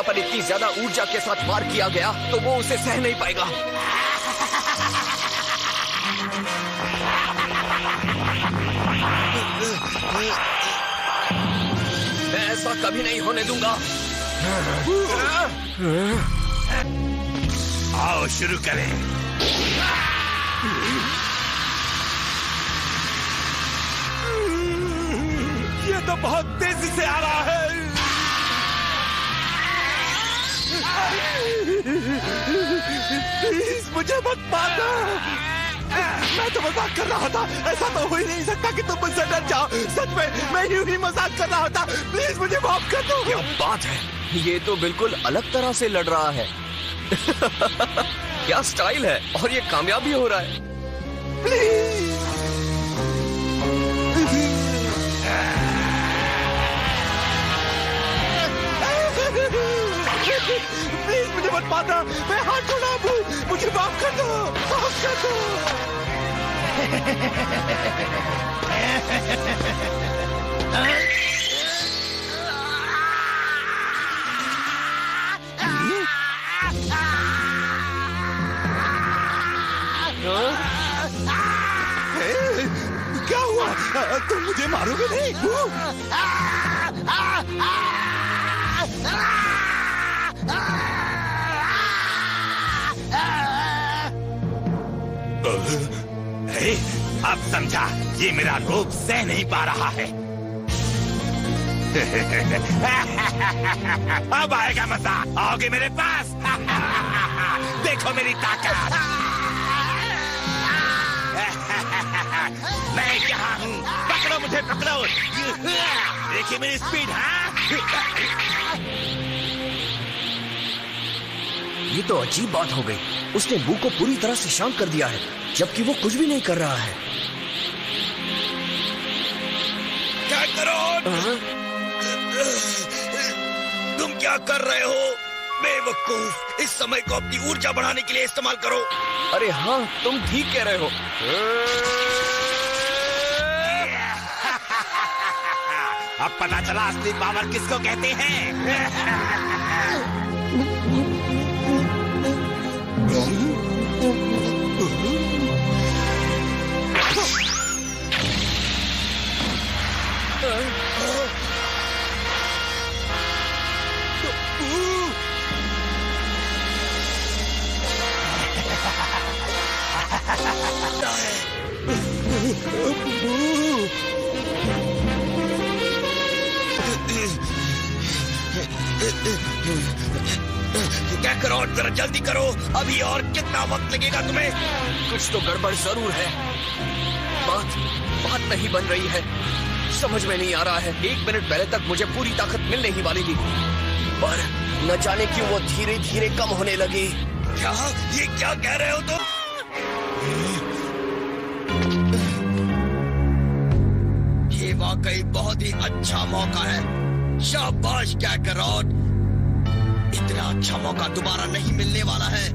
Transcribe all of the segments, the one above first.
पर इतनी ज्यादा ऊर्जा के साथ वार किया गया तो वो उसे सह नहीं पाएगा। मैं ऐसा कभी नहीं होने दूंगा। आओ शुरू करें। ये तो बहुत तेजी से आ रहा है। प्लीज मुझे मत मारना। मैं तो मजाक कर रहा था। ऐसा तो हो ही नहीं सकता कि तुम मुझसे डर जाओ। सच में मैं यूं ही मजाक कर रहा था। प्लीज मुझे माफ कर दो। क्या बात है, ये तो बिल्कुल अलग तरह से लड़ रहा है। क्या स्टाइल है, और ये कामयाब भी हो रहा है। प्लीज प्लीज मुझे मत मारना। मैं हाथ छोड़ा हूँ। मुझे माफ कर दो। माफ कर दो। क्या हुआ? तुम मुझे मारोगे नहीं? अब समझा, ये मेरा रोब सह नहीं पा रहा है। अब आएगा मजा। आओगे मेरे पास? देखो मेरी ताकत। मैं यहाँ हूँ। पकड़ो मुझे, पकड़ो। देखिए मेरी स्पीड। हाँ, ये तो अजीब बात हो गई। उसने बू को पूरी तरह से शांत कर दिया है, जबकि वो कुछ भी नहीं कर रहा है। क्या करो? तुम क्या कर रहे हो? बेवकूफ, इस समय को अपनी ऊर्जा बढ़ाने के लिए इस्तेमाल करो। अरे हाँ, तुम ठीक कह रहे हो। अब पता चला असली पावर किसको कहते हैं। क्या करो, जरा जल्दी करो। अभी और कितना वक्त लगेगा तुम्हें? कुछ तो गड़बड़ जरूर है। बात नहीं बन रही है। समझ में नहीं आ रहा है। 1 मिनट पहले तक मुझे पूरी ताकत मिलने ही वाली थी, पर न जाने क्यों वो धीरे धीरे कम होने लगी। क्या? ये क्या कह रहे हो तुम? ये वाकई बहुत ही अच्छा मौका है। शाबाश कैकरॉट। इतना अच्छा मौका दोबारा नहीं मिलने वाला है।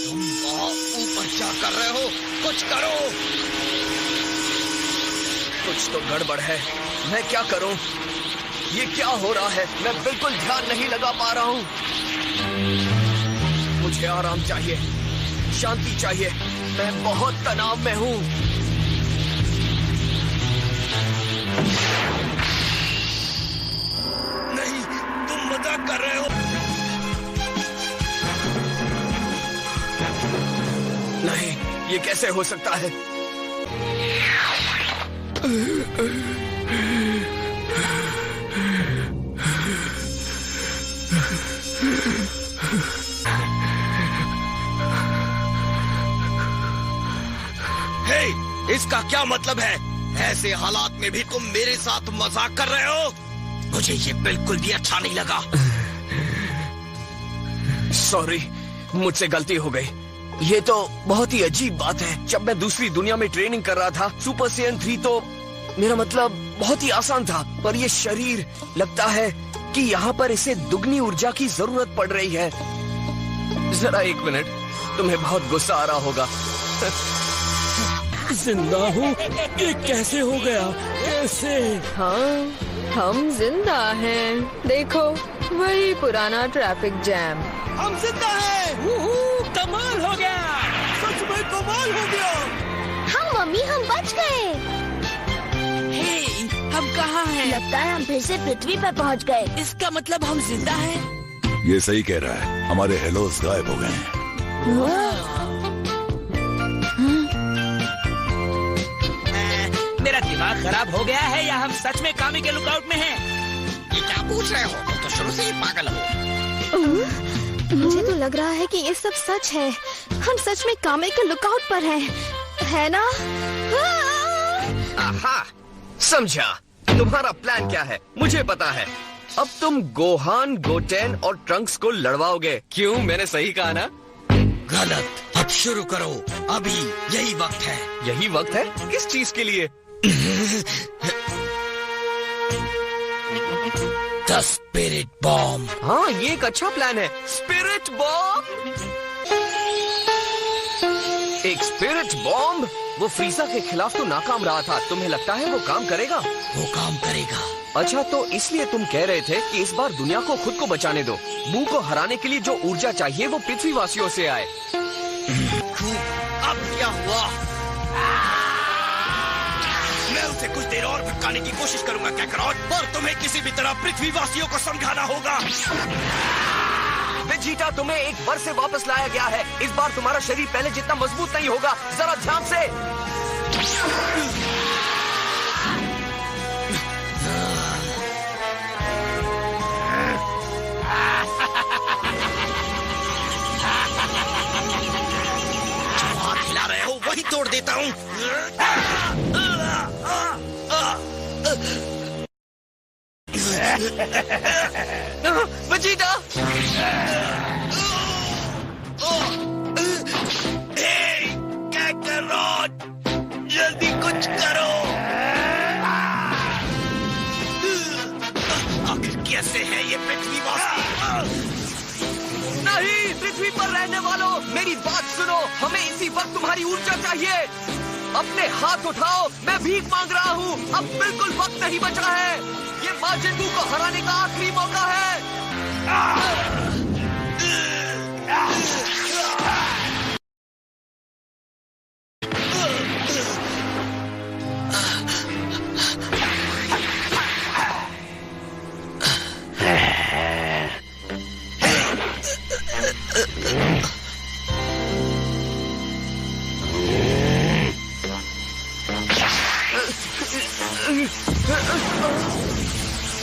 तुम बहुत ऊपर क्या कर रहे हो? कुछ करो। कुछ तो गड़बड़ है। मैं क्या करूं? ये क्या हो रहा है? मैं बिल्कुल ध्यान नहीं लगा पा रहा हूं। मुझे आराम चाहिए, शांति चाहिए। मैं बहुत तनाव में हूं। नहीं, तुम मजाक कर रहे हो। नहीं, ये कैसे हो सकता है? इसका क्या मतलब है? ऐसे हालात में भी तुम मेरे साथ मजाक कर रहे हो? मुझे ये बिल्कुल भी अच्छा नहीं लगा। सॉरी, मुझसे गलती हो गई। ये तो बहुत ही अजीब बात है। जब मैं दूसरी दुनिया में ट्रेनिंग कर रहा था सुपर सेयन 3 तो मेरा मतलब बहुत ही आसान था, पर ये शरीर लगता है कि यहाँ पर इसे दुगनी ऊर्जा की जरूरत पड़ रही है। जरा एक मिनट, तुम्हें बहुत गुस्सा आ रहा होगा। जिंदा हूँ? ये कैसे हो गया? कैसे? हाँ, हम जिंदा हैं। देखो, वही पुराना ट्रैफिक जैम। हम जिंदा हैं। कमाल हो गया। सच में कमाल हो गया। हाँ मम्मी, हम बच गए। हे, हम कहाँ हैं? लगता है हम फिर से पृथ्वी पर पहुंच गए। इसका मतलब हम जिंदा हैं? ये सही कह रहा है। हमारे हेलोस गायब हो गए हैं। मेरा दिमाग खराब हो गया है या हम सच में कामी के लुकआउट में हैं? ये क्या पूछ रहे हो? तुम तो शुरू से ही पागल हो। मुझे तो लग रहा है कि ये सब सच है। हम सच में कामे के लुकआउट पर हैं, है ना? आहा, समझा। तुम्हारा प्लान क्या है मुझे पता है। अब तुम गोहान, गोटेन और ट्रंक्स को लड़वाओगे। क्यों, मैंने सही कहा ना? गलत। अब शुरू करो, अभी यही वक्त है। यही वक्त है? किस चीज के लिए? The spirit bomb. हाँ, ये एक अच्छा प्लान है। Spirit bomb. एक स्पिरिट बॉम्ब? वो फ्रीजा के खिलाफ तो नाकाम रहा था। तुम्हें लगता है वो काम करेगा? वो काम करेगा। अच्छा, तो इसलिए तुम कह रहे थे कि इस बार दुनिया को खुद को बचाने दो। बू को हराने के लिए जो ऊर्जा चाहिए वो पृथ्वीवासियों से आए। अब क्या हुआ? मैं उसे कुछ देर और भटकाने की कोशिश करूंगा कैकरॉट, और तुम्हें किसी भी तरह पृथ्वीवासियों को समझाना होगा। वेजिटा, तुम्हें एक वर्ष से वापस लाया गया है। इस बार तुम्हारा शरीर पहले जितना मजबूत नहीं होगा। जरा ध्यान से। जो हाथ हिला रहे हो वही तोड़ देता हूँ। वेजिटा! कैकरॉट, जल्दी कुछ करो। आखिर कैसे है ये पृथ्वीवासी? नहीं, पृथ्वी पर रहने वालों, मेरी बात सुनो। हमें इसी वक्त तुम्हारी ऊर्जा चाहिए। अपने हाथ उठाओ, मैं भीख मांग रहा हूँ। अब बिल्कुल वक्त नहीं बचा है। ये माजिंबू को हराने का आखिरी मौका है।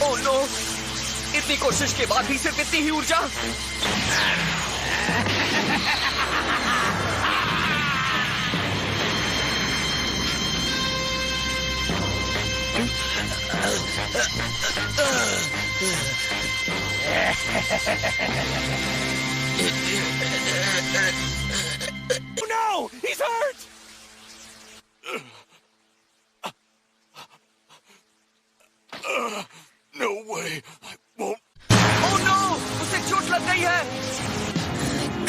Oh no! इतनी कोशिश के बाद भी सिर्फ इतनी ही ऊर्जा। No, he's hurt. No way. I won't. Oh no! उसे चोट लग गई है।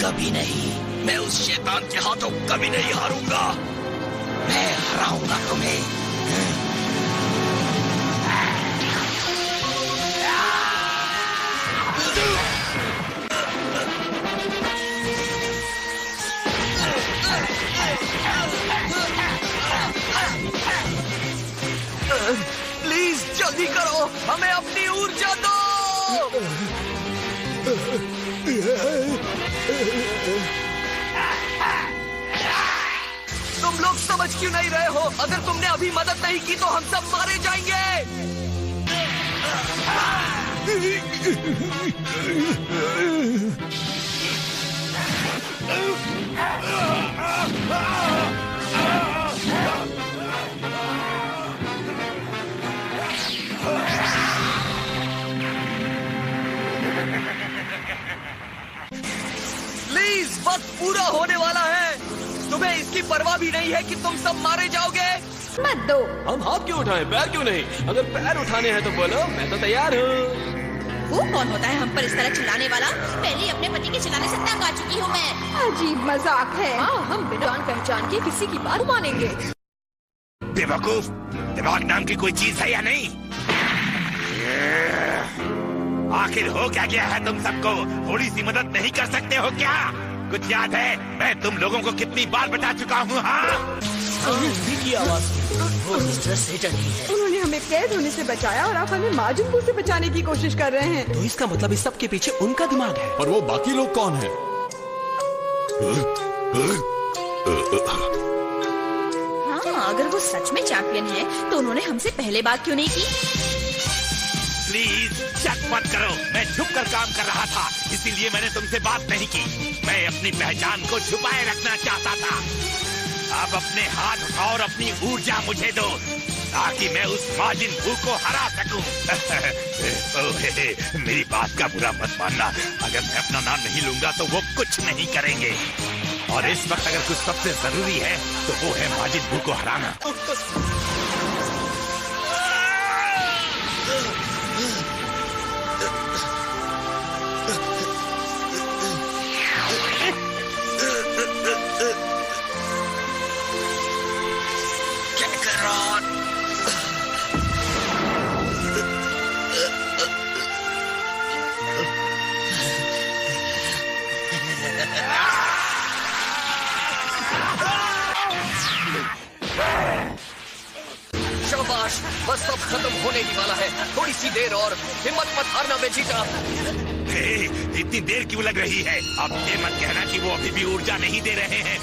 कभी नहीं, मैं उस शैतान के हाथों कभी नहीं हारूंगा। मैं हराऊंगा तुम्हें। प्लीज जल्दी करो, हमें अपनी ऊर्जा दो। तुम लोग समझ क्यों नहीं रहे हो? अगर तुमने अभी मदद नहीं की तो हम सब मारे जाएंगे। वक्त पूरा होने वाला है। तुम्हें इसकी परवाह भी नहीं है कि तुम सब मारे जाओगे। मत दो। हम हाथ क्यों उठाएं, पैर क्यों नहीं? अगर पैर उठाने हैं तो बोलो, मैं तो तैयार हूँ। वो कौन होता है हम पर इस तरह चिल्लाने वाला? पहले अपने पति के चिल्लाने से तंग आ चुकी हूँ मैं। अजीब मजाक है। हाँ, हम बिना जान पहचान के किसी की बात मानेंगे। बेवकूफ, दिमाग नाम की कोई चीज है या नहीं? आखिर हो क्या गया है तुम सबको? थोड़ी सी मदद नहीं कर सकते हो क्या? कुछ याद है मैं तुम लोगों को कितनी बार बता चुका हूँ? हाँ, की आवाज वो मिस्टर सेटन ही है। उन्होंने हमें कैद होने से बचाया और आप हमें माजुन से बचाने की कोशिश कर रहे हैं। तो इसका मतलब इस सब के पीछे उनका दिमाग है। पर वो बाकी लोग कौन हैं? हाँ, अगर वो सच में चैंपियन है तो उन्होंने हमसे पहले बात क्यों नहीं की? प्लीज शक मत करो, मैं छुप कर काम कर रहा था, इसीलिए मैंने तुमसे बात नहीं की। मैं अपनी पहचान को छुपाए रखना चाहता था। अब अपने हाथ उठाओ और अपनी ऊर्जा मुझे दो ताकि मैं उस माजिन बू को हरा सकूं। मेरी बात का बुरा मत मानना, अगर मैं अपना नाम नहीं लूंगा तो वो कुछ नहीं करेंगे। और इस वक्त अगर कुछ सबसे जरूरी है तो वो है माजिन बू को हराना। शाबाश, बस सब खत्म होने ही वाला है। थोड़ी सी देर और, हिम्मत मत हारना बेजीटा। इतनी देर क्यों लग रही है? अब ये मत कहना कि वो अभी भी ऊर्जा नहीं दे रहे हैं।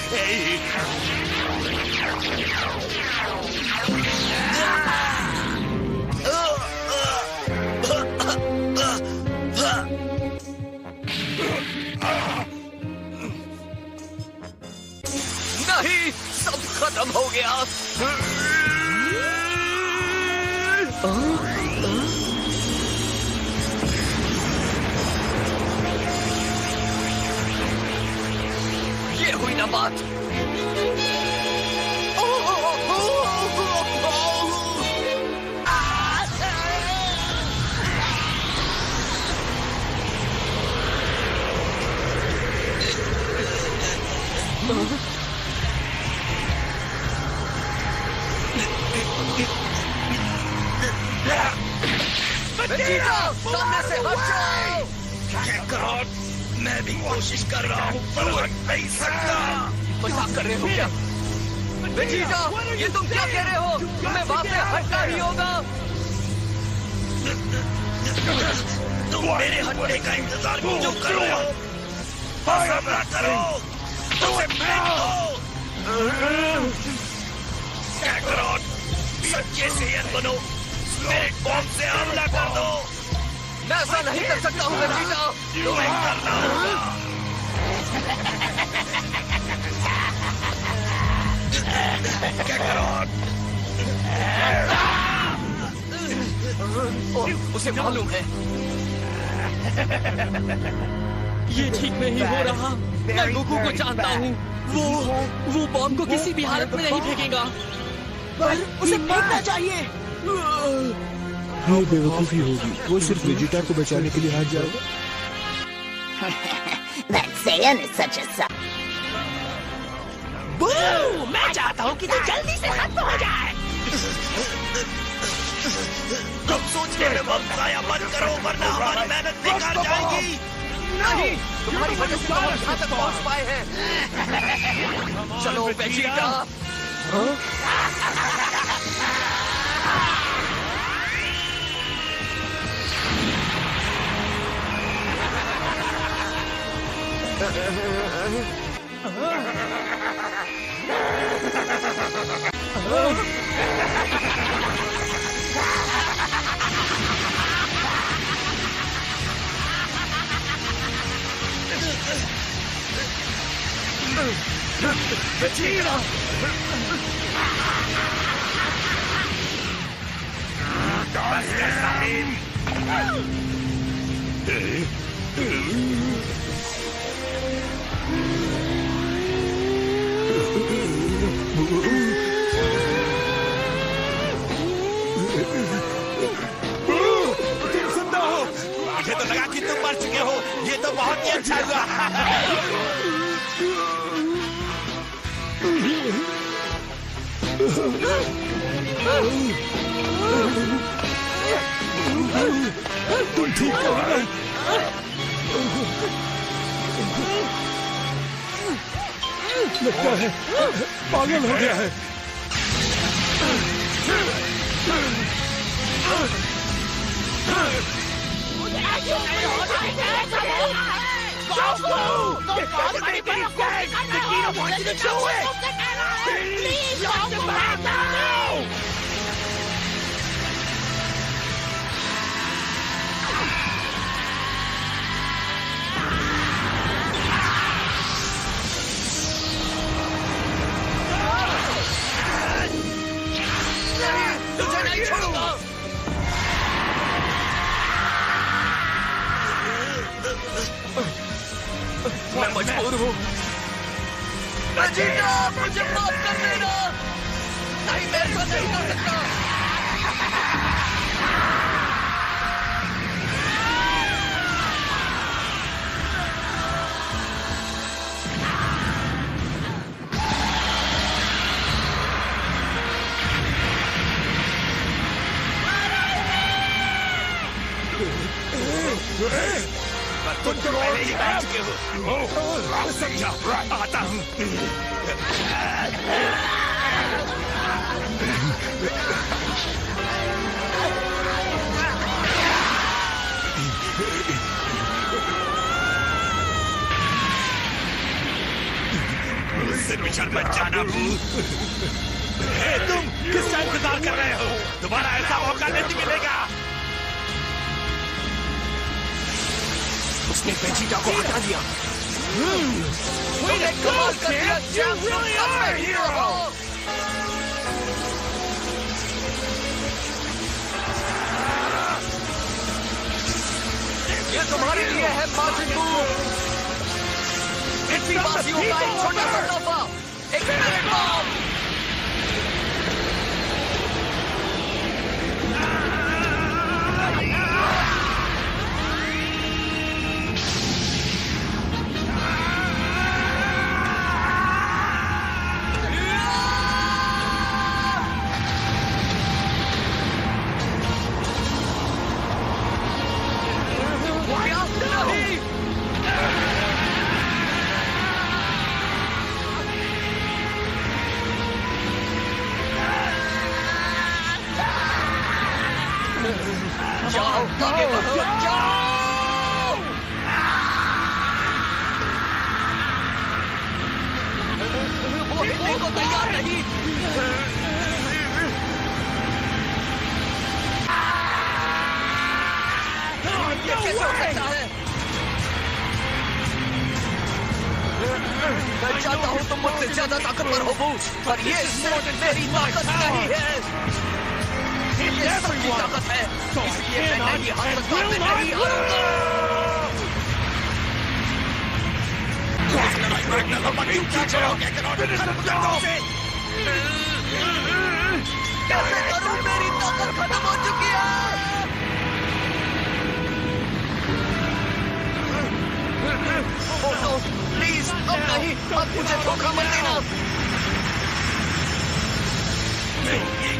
नहीं, सब खत्म हो गया। ये हुई ना बात। सामने से हट जाओ। मैं भी कोशिश कर रहा हूँ पर हट नहीं सकता। मजाक कर रहे हो क्या? बेजीटा, ये तुम क्या कह रहे हो? तुम्हें वहाँ से हटना ही होगा। तुम मेरे हटने का इंतजार क्यों करो? सब्र करो, उसे फेंक दो। कैकरॉट, सच्चे सेयन बनो, स्पिरिट बॉम्ब से हमला कर दो। मैं ऐसा नहीं कर सकता हूँ बेजीटा। तुम्हें करना होगा। कैकरॉट, उसे मालूम है। ये ठीक नहीं हो रहा। मैं गोकू को जानता हूँ। वो बॉम्ब को किसी भी हालत में नहीं फेंकेगा। पर उसे फेंकना चाहिए। ये बेवकूफी होगी। वो सिर्फ वेजिटा को बचाने के लिए हार जाएगा। That Saiyan is such a suck. मैं चाहता हूँ कि तू जल्दी से खत्म हो जाए। तुम सोचने में वक्त जाया मत करो वरना हमारी मेहनत बेकार जाएगी। नहीं, तुम्हारी वजह से हम यहाँ तक पहुँच पाए हैं। चलो बेजीटा। Vegeta! Master Sahib! जिंदा हो। मुझे तो लगा कि तुम मर चुके हो। ये तो बहुत ही अच्छा हुआ। तुम ठीक हो ना? लगता है पागल हो गया है। तुझे नहीं छोड़ूंगा। मैं मजबूर हूँ। वेजिटा, मुझे माफ कर देना। नहीं, मैं ऐसा नहीं कर सकता। तुम तो पहले ही बैठ चुके हो। समझा, आता हूँ। मुझसे बिछड़ मत जाना भूत। तुम किसका इंतजार कर रहे हो? दोबारा ऐसा मौका नहीं मिलेगा। उसने वेजिटा को हटा दिया। तुमने कमाल कर दिया, चैंप। तुम सच में हीरो हो। ये तुम्हारे लिए है माजिद बू। इतनी बाजियों का एक छोटा सा तोहफा, एक स्पिरिट बॉम्ब। जाओ, आगे बढ़ो, जाओ। वो हिलने को तैयार नहीं। ये कैसे हो सकता है? मैं चाहता हूँ तुम मुझसे ज्यादा ताकतवर हो, पर ये सिर्फ मेरी ताकत नहीं है। ये सबकी ताकत है, इसलिए मैं नहीं हार सकता, मैं नहीं हारूंगा। कैसे करूं? मेरी ताकत खत्म हो चुकी है। ओह नो, प्लीज अब नहीं, अब मुझे धोखा मत देना।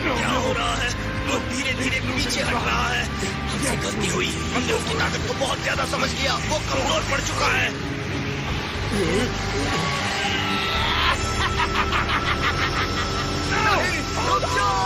क्या हो रहा है? वो धीरे धीरे पीछे हट रहा है। हमसे गलती हुई। हमने उसकी ताकत को बहुत ज्यादा समझ लिया। वो कमजोर पड़ चुका है। नहीं, रुक जाओ।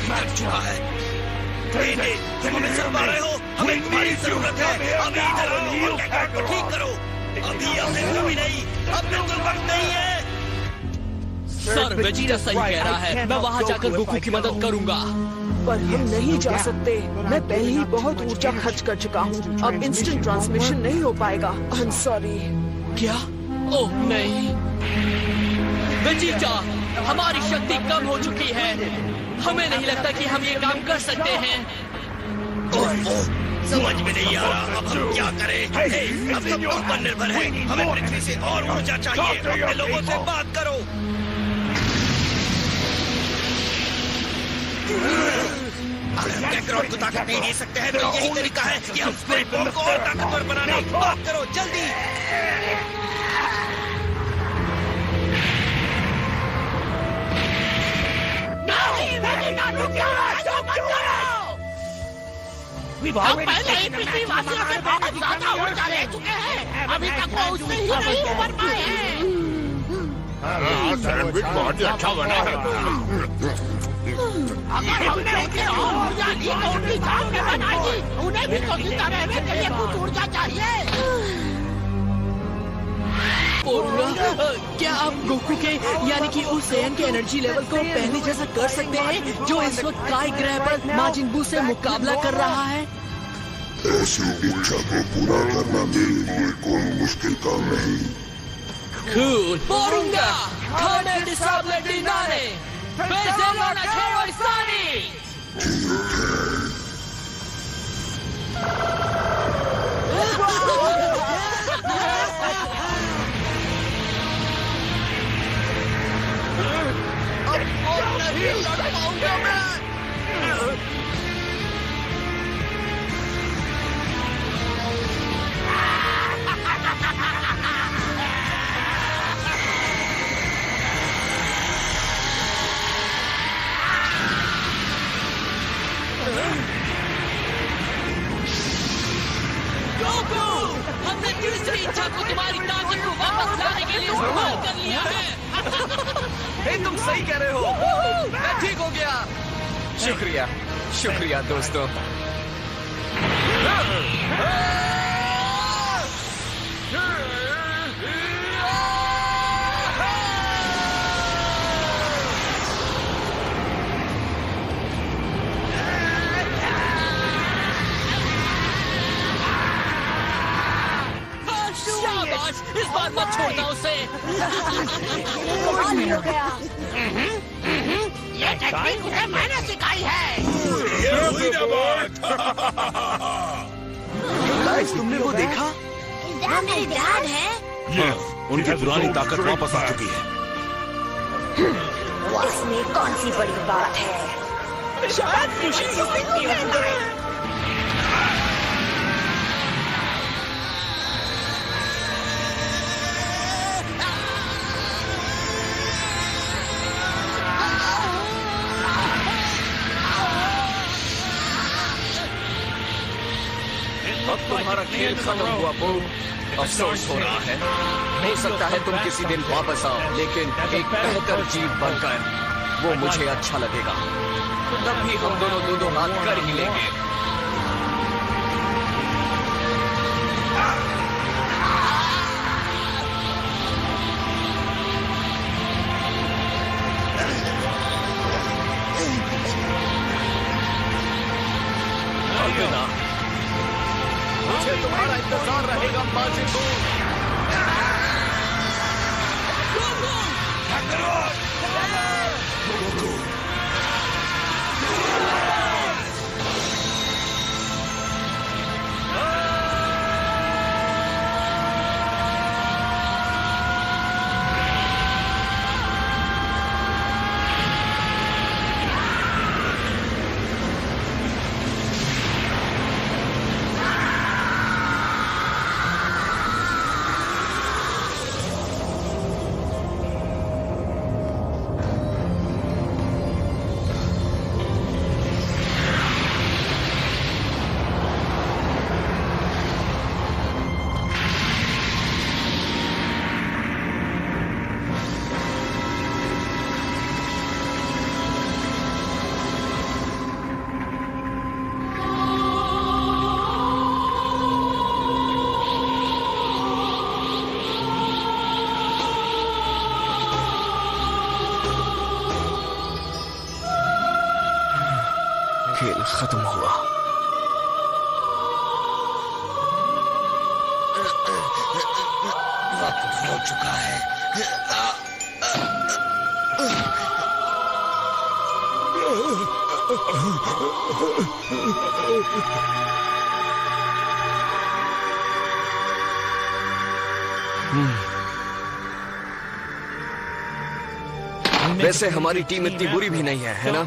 मर चुका है। तुम हमें सुन पा रहे हो? हमें तुम्हारी जरूरत है। अभी इधर आओ और कैकार्ड को ठीक करो। अभी हमने कभी नहीं, अब बिल्कुल वक्त नहीं है। सर वेजिटा सही कह रहा है, मैं वहाँ जाकर गोकू की मदद करूंगा। पर हम नहीं जा सकते। मैं पहले ही बहुत ऊर्जा खर्च कर चुका हूँ। अब इंस्टेंट ट्रांसमिशन नहीं हो पाएगा। I am sorry. क्या? ओह नहीं, वेजिटा, हमारी शक्ति कम हो चुकी है। हमें नहीं लगता कि हम ये काम कर सकते हैं। समझ में नहीं आ रहा, अब हम क्या करें? अब सब तुम पर निर्भर है। हमें पृथ्वी से और ऊर्जा चाहिए। अपने लोगों से बात करो। अगर हम कैकरॉन को ताकत नहीं दे सकते हैं तो यही तरीका है कि हम स्पिरिट बॉम्ब को और ताकतवर बनाने। बात करो जल्दी। हम पहले ही पृथ्वी वासियों से बहुत ज्यादा ऊर्जा ले चुके हैं। अभी तक वो उसमें ही नहीं उबर पाए हैं। सैंडविच बहुत ही अच्छा बना है। अगर हमने उन्हें और ऊर्जा दी तो उनकी जान में बनाएगी। उन्हें भी तो जिंदा रहने के लिए कुछ ऊर्जा चाहिए। क्या आप गोकू के यानी कि उस सैयन के एनर्जी लेवल को पहले जैसा कर सकते हैं जो इस वक्त काई ग्रह पर माजिन बू से मुकाबला कर रहा है? ऐसी इच्छा को पूरा करना मेरे लिए कोई मुश्किल काम नहीं। Cool. Porunga! Kane disable dinare! Bezelo na chero isani! अब नहीं लड़ पाऊंगा मैं। गोकू! हमने तीसरी इच्छा को तुम्हारी ताकत को वापस लाने के लिए इस्तेमाल कर लिया है। तुम सही कह रहे हो। मैं ठीक हो गया। शुक्रिया, शुक्रिया दोस्तों। शाबाश, इस बार मत छोड़ना उसे। हो गया। ये टेक्निक उन्हें मैंने सिखाई है। गाइस, तुमने वो देखा? वो मेरे डैड है। उनकी पुरानी ताकत वापस आ चुकी है। इसमें कौन सी बड़ी बात है? शायद खुशी से अब तुम्हारा खेल खत्म हुआ बो। अफसोस हो रहा है। हो सकता है तुम किसी दिन वापस आओ, लेकिन एक बेहतर जीव बनकर। वो मुझे अच्छा लगेगा। तब भी हम दोनों दो हाथ कर ही लेंगे। मुझे तुम्हारा इंतजार रहेगा माजिन बू। खत्म हुआ। वक्त हो चुका है। वैसे हमारी टीम इतनी बुरी भी नहीं है ना?